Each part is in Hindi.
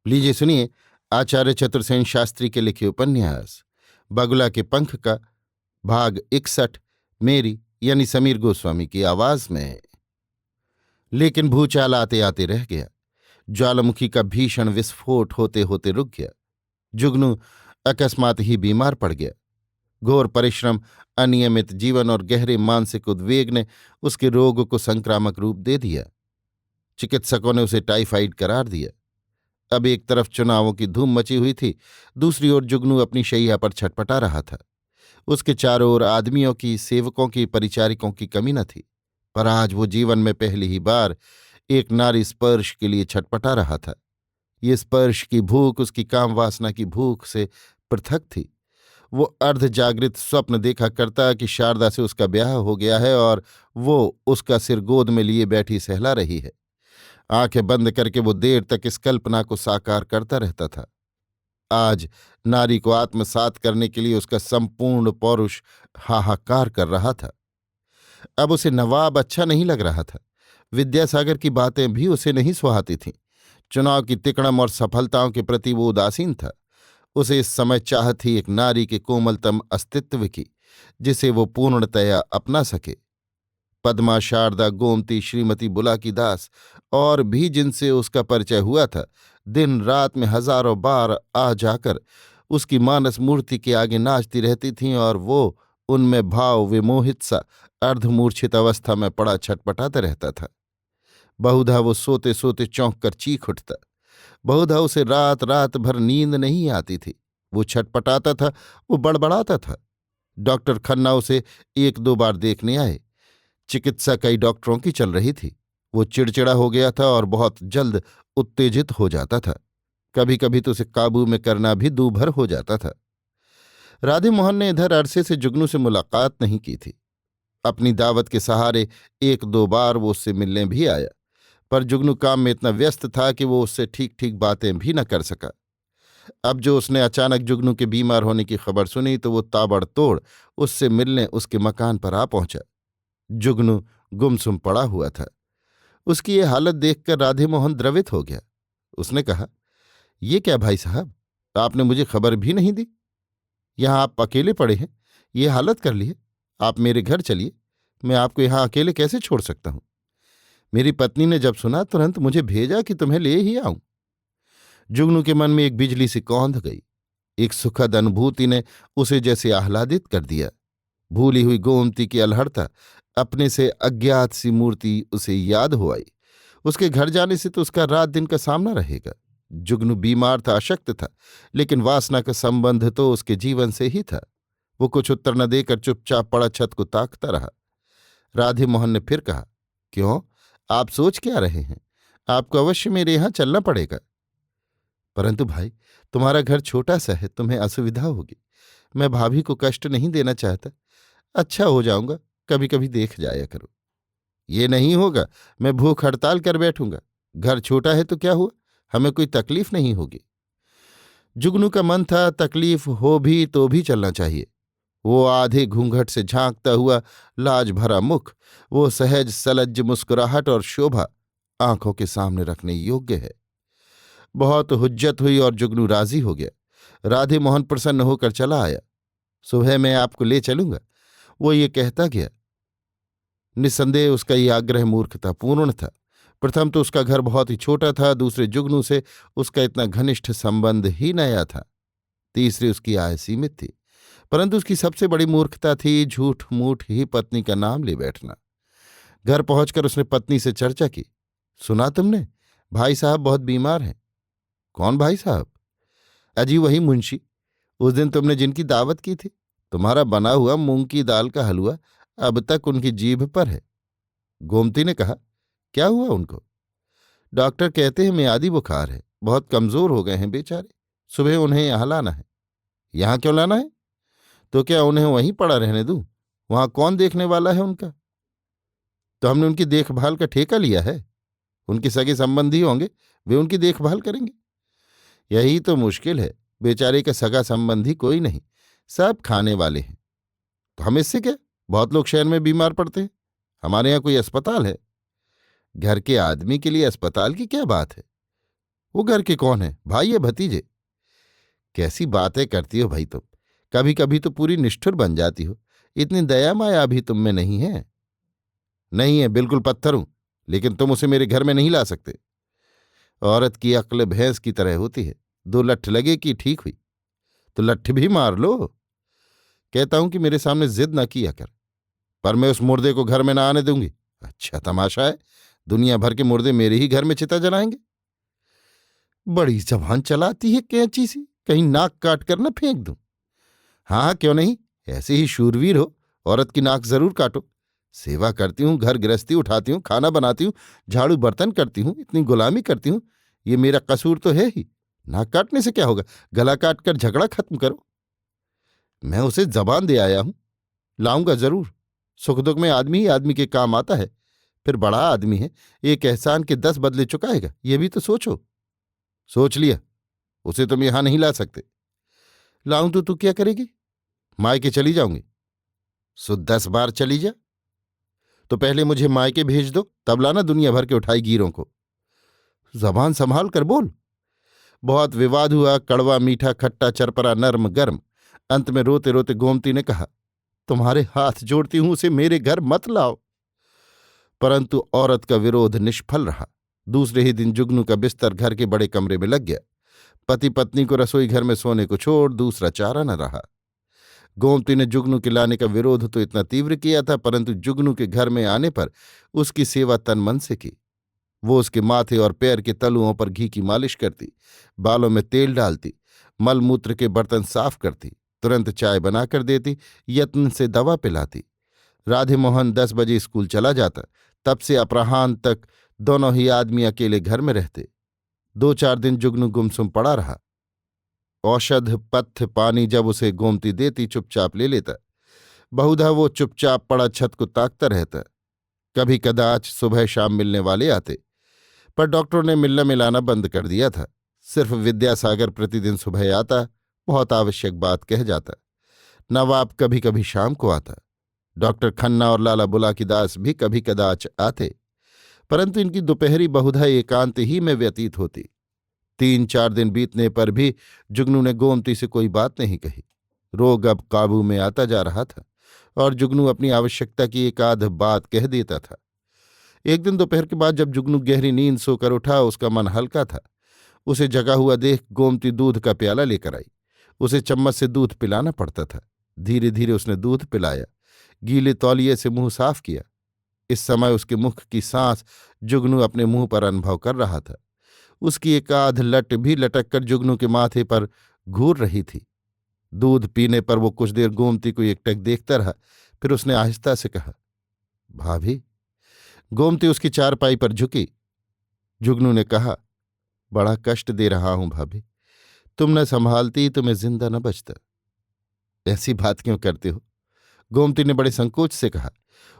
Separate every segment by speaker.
Speaker 1: लीजिए सुनिए आचार्य चतुर्सेन शास्त्री के लिखे उपन्यास बगुला के पंख का भाग 61 मेरी यानी समीर गोस्वामी की आवाज में। लेकिन भूचाल आते आते रह गया। ज्वालामुखी का भीषण विस्फोट होते होते रुक गया। जुगनू अकस्मात ही बीमार पड़ गया। घोर परिश्रम, अनियमित जीवन और गहरे मानसिक उद्वेग ने उसके रोग को संक्रामक रूप दे दिया। चिकित्सकों ने उसे टाइफाइड करार दिया। अब एक तरफ चुनावों की धूम मची हुई थी, दूसरी ओर जुगनू अपनी शैया पर छटपटा रहा था। उसके चारों ओर आदमियों की, सेवकों की, परिचारिकों की कमी न थी, पर आज वो जीवन में पहली ही बार एक नारी स्पर्श के लिए छटपटा रहा था। ये स्पर्श की भूख उसकी काम वासना की भूख से पृथक थी। वो अर्ध जागृत स्वप्न देखा करता कि शारदा से उसका ब्याह हो गया है और वो उसका सिर गोद में लिए बैठी सहला रही है। आंखें बंद करके वो देर तक इस कल्पना को साकार करता रहता था। आज नारी को आत्मसात करने के लिए उसका संपूर्ण पौरुष हाहाकार कर रहा था। अब उसे नवाब अच्छा नहीं लग रहा था। विद्यासागर की बातें भी उसे नहीं सुहाती थीं। चुनाव की तिकड़म और सफलताओं के प्रति वो उदासीन था। उसे इस समय चाह थी एक नारी के कोमलतम अस्तित्व की, जिसे वो पूर्णतया अपना सके। पद्मा, शारदा, गोमती, श्रीमती बुलाकी दास और भी जिनसे उसका परिचय हुआ था, दिन रात में हजारों बार आ जाकर उसकी मानस मूर्ति के आगे नाचती रहती थीं और वो उनमें भाव विमोहित सा अर्धमूर्छित अवस्था में पड़ा छटपटाता रहता था। बहुधा वो सोते सोते चौंक कर चीख उठता। बहुधा उसे रात रात भर नींद नहीं आती थी। वो छटपटाता था, वो बड़बड़ाता था। डॉक्टर खन्ना उसे एक दो बार देखने आए। चिकित्सा कई डॉक्टरों की चल रही थी। वो चिड़चिड़ा हो गया था और बहुत जल्द उत्तेजित हो जाता था। कभी कभी तो उसे काबू में करना भी दूभर हो जाता था। राधे मोहन ने इधर अरसे से जुगनू से मुलाकात नहीं की थी। अपनी दावत के सहारे एक दो बार वो उससे मिलने भी आया, पर जुगनू काम में इतना व्यस्त था कि वो उससे ठीक ठीक बातें भी न कर सका। अब जो उसने अचानक जुगनू के बीमार होने की खबर सुनी तो वो ताबड़तोड़ उससे मिलने उसके मकान पर आ पहुंचा। जुगनू गुमसुम पड़ा हुआ था। उसकी ये हालत देखकर राधेमोहन द्रवित हो गया। उसने कहा, ये क्या भाई साहब, आपने मुझे खबर भी नहीं दी। यहां आप अकेले पड़े हैं, ये हालत कर ली है। आप मेरे घर चलिए, मैं आपको यहां अकेले कैसे छोड़ सकता हूं। मेरी पत्नी ने जब सुना तुरंत मुझे भेजा कि तुम्हें ले ही आऊं। जुगनू के मन में एक बिजली सी कौंध गई। एक सुखद अनुभूति ने उसे जैसे आह्लादित कर दिया। भूली हुई गोमती की अलहड़ता, अपने से अज्ञात सी मूर्ति उसे याद हो आई। उसके घर जाने से तो उसका रात दिन का सामना रहेगा। जुगनू बीमार था, अशक्त था, लेकिन वासना का संबंध तो उसके जीवन से ही था। वो कुछ उत्तर न देकर चुपचाप पड़ा छत को ताकता रहा। राधे मोहन ने फिर कहा, क्यों, आप सोच क्या रहे हैं? आपको अवश्य मेरे यहां चलना पड़ेगा। परंतु भाई, तुम्हारा घर छोटा सा है, तुम्हें असुविधा होगी। मैं भाभी को कष्ट नहीं देना चाहता। अच्छा हो जाऊंगा, कभी कभी देख जाया करो। ये नहीं होगा, मैं भूख हड़ताल कर बैठूंगा। घर छोटा है तो क्या हुआ, हमें कोई तकलीफ नहीं होगी। जुगनू का मन था तकलीफ हो भी तो भी चलना चाहिए। वो आधे घूंघट से झांकता हुआ, लाज भरा मुख, वो सहज सलज्ज मुस्कुराहट और शोभा आंखों के सामने रखने योग्य है। बहुत हुज्जत हुई और जुगनू राजी हो गया। राधे मोहन प्रसन्न होकर चला आया। सुबह मैं आपको ले चलूंगा, वो ये कहता गया। निस्संदेह उसका ये आग्रह मूर्खतापूर्ण था। प्रथम तो उसका घर बहुत ही छोटा था, दूसरे जुगनू से उसका इतना घनिष्ठ संबंध ही नया था, तीसरी उसकी आय सीमित थी। परंतु उसकी सबसे बड़ी मूर्खता थी झूठ मूठ ही पत्नी का नाम ले बैठना। घर पहुंचकर उसने पत्नी से चर्चा की। सुना तुमने, भाई साहब बहुत बीमार हैं। कौन भाई साहब? अजी वही मुंशी, उस दिन तुमने जिनकी दावत की थी। तुम्हारा बना हुआ मूंग की दाल का हलवा अब तक उनकी जीभ पर है। गोमती ने कहा, क्या हुआ उनको? डॉक्टर कहते हैं मियादी बुखार है, बहुत कमजोर हो गए हैं बेचारे। सुबह उन्हें यहां लाना है। यहां क्यों लाना है? तो क्या उन्हें वहीं पड़ा रहने दूं? वहां कौन देखने वाला है उनका? तो हमने उनकी देखभाल का ठेका लिया है। उनके सगे संबंधी होंगे, वे उनकी देखभाल करेंगे। यही तो मुश्किल है, बेचारे का सगा संबंधी कोई नहीं, सब खाने वाले हैं। तो हम इससे क्या, बहुत लोग शहर में बीमार पड़ते हैं, हमारे यहाँ कोई अस्पताल है। घर के आदमी के लिए अस्पताल की क्या बात है? वो घर के कौन है, भाई या भतीजे? कैसी बातें करती हो भाई तुम। कभी कभी तो पूरी निष्ठुर बन जाती हो। इतनी दया माया भी तुम में नहीं है। नहीं है, बिल्कुल पत्थर हूं। लेकिन तुम उसे मेरे घर में नहीं ला सकते। औरत की अक्ल भैंस की तरह होती है। दो लठ लगे कि ठीक हुई, तो लठ भी मार लो। कहता हूं कि मेरे सामने जिद न किया कर, पर मैं उस मुर्दे को घर में ना आने दूंगी। अच्छा तमाशा है, दुनिया भर के मुर्दे मेरे ही घर में चिता जलाएंगे। बड़ी जबान चलाती है कैंची सी, कहीं नाक काट कर न फेंक दूं। हाँ क्यों नहीं, ऐसे ही शूरवीर हो, औरत की नाक जरूर काटो। सेवा करती हूं, घर गृहस्थी उठाती हूं, खाना बनाती हूं, झाड़ू बर्तन करती हूं, इतनी गुलामी करती हूं। ये मेरा कसूर तो है ही। नाक काटने से क्या होगा, गला काट कर झगड़ा खत्म करो। मैं उसे जबान दे आया हूं, लाऊंगा जरूर। सुख दुख में आदमी ही आदमी के काम आता है। फिर बड़ा आदमी है, एक एहसान के 10 बदले चुकाएगा, ये भी तो सोचो। सोच लिया, उसे तुम यहां नहीं ला सकते। लाऊं तो तू क्या करेगी? मायके चली जाऊंगी। सो 10 बार चली जा। तो पहले मुझे मायके भेज दो, तब लाना दुनिया भर के उठाई गिरों को। जबान संभाल कर बोल। बहुत विवाद हुआ, कड़वा मीठा खट्टा चरपरा नर्म गर्म। अंत में रोते रोते गोमती ने कहा, तुम्हारे हाथ जोड़ती हूं, उसे मेरे घर मत लाओ। परंतु औरत का विरोध निष्फल रहा। दूसरे ही दिन जुगनू का बिस्तर घर के बड़े कमरे में लग गया। पति पत्नी को रसोई घर में सोने को छोड़ दूसरा चारा न रहा। गोमती ने जुगनू के लाने का विरोध तो इतना तीव्र किया था, परंतु जुगनू के घर में आने पर उसकी सेवा तन मन से की। वो उसके माथे और पैर के तलुओं पर घी की मालिश करती, बालों में तेल डालती, मलमूत्र के बर्तन साफ करती, तुरंत चाय बनाकर देती, यत्न से दवा पिलाती। राधे मोहन 10 बजे स्कूल चला जाता। तब से अपराह्न तक दोनों ही आदमी अकेले घर में रहते। 2-4 दिन जुगनू गुमसुम पड़ा रहा। औषध पथ्य पानी जब उसे गोमती देती चुपचाप ले लेता। बहुधा वो चुपचाप पड़ा छत को ताकता रहता। कभी कदाच सुबह शाम मिलने वाले आते, पर डॉक्टरों ने मिलना मिलाना बंद कर दिया था। सिर्फ विद्यासागर प्रतिदिन सुबह आता, बहुत आवश्यक बात कह जाता। नवाब कभी कभी शाम को आता। डॉक्टर खन्ना और लाला बुलाकी दास भी कभी कदाच आते, परंतु इनकी दोपहरी बहुधा एकांत ही में व्यतीत होती। 3-4 दिन बीतने पर भी जुगनू ने गोमती से कोई बात नहीं कही। रोग अब काबू में आता जा रहा था और जुगनू अपनी आवश्यकता की एक आध बात कह देता था। एक दिन दोपहर के बाद जब जुगनू गहरी नींद सोकर उठा, उसका मन हल्का था। उसे जगा हुआ देख गोमती दूध का प्याला लेकर आई। उसे चम्मच से दूध पिलाना पड़ता था। धीरे धीरे उसने दूध पिलाया, गीले तौलिए से मुंह साफ किया। इस समय उसके मुख की सांस जुगनू अपने मुंह पर अनुभव कर रहा था। उसकी एक आध लट भी लटक कर जुगनू के माथे पर घूर रही थी। दूध पीने पर वो कुछ देर गोमती को एकटक देखता रहा। फिर उसने आहिस्ता से कहा, भाभी। गोमती उसकी चारपाई पर झुकी। जुगनू ने कहा, बड़ा कष्ट दे रहा हूं भाभी, तुम न संभालती तो मैं जिंदा न बचता। ऐसी बात क्यों करते हो? गोमती ने बड़े संकोच से कहा।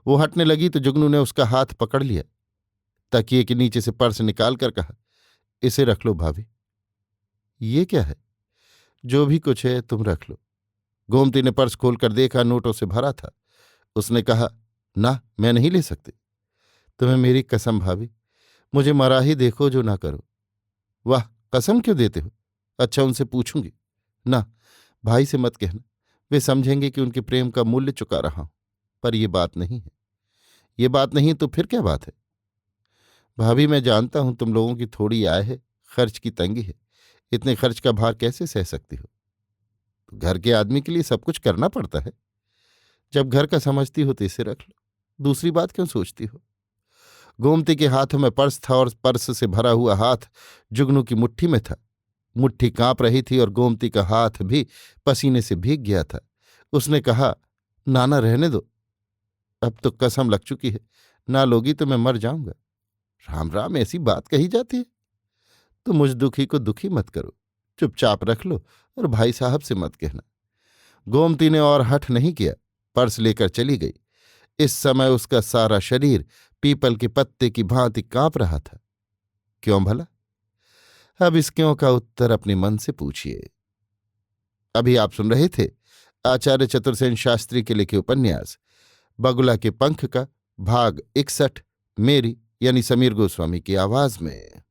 Speaker 1: वो हटने लगी तो जुगनू ने उसका हाथ पकड़ लिया। तकिए के नीचे से पर्स निकाल कर कहा, इसे रख लो भाभी। ये क्या है? जो भी कुछ है तुम रख लो। गोमती ने पर्स खोलकर देखा, नोटों से भरा था। उसने कहा, ना, मैं नहीं ले सकती। तुम्हें मेरी कसम भाभी, मुझे मरा ही देखो जो ना करो। वाह, कसम क्यों देते हो? अच्छा, उनसे पूछूंगी। ना, भाई से मत कहना, वे समझेंगे कि उनके प्रेम का मूल्य चुका रहा हूं। पर यह बात नहीं है। ये बात नहीं तो फिर क्या बात है? भाभी, मैं जानता हूं तुम लोगों की थोड़ी आय है, खर्च की तंगी है। इतने खर्च का भार कैसे सह सकती हो? तो घर के आदमी के लिए सब कुछ करना पड़ता है। जब घर का समझती हो तो इसे रख लो, दूसरी बात क्यों सोचती हो? गोमती के हाथों में पर्स था और पर्स से भरा हुआ हाथ जुगनू की मुट्ठी में था। मुट्ठी कांप रही थी और गोमती का हाथ भी पसीने से भीग गया था। उसने कहा, नाना रहने दो, अब तो कसम लग चुकी है, ना लोगी तो मैं मर जाऊंगा। राम राम, ऐसी बात कही जाती है? तो मुझ दुखी को दुखी मत करो, चुपचाप रख लो और भाई साहब से मत कहना। गोमती ने और हठ नहीं किया, पर्स लेकर चली गई। इस समय उसका सारा शरीर पीपल के पत्ते की भांति कांप रहा था। क्यों भला? अब इस क्यों का उत्तर अपने मन से पूछिए। अभी आप सुन रहे थे आचार्य चतुर्सेन शास्त्री के लिखे उपन्यास बगुला के पंख का भाग 61, मेरी यानी समीर गोस्वामी की आवाज में।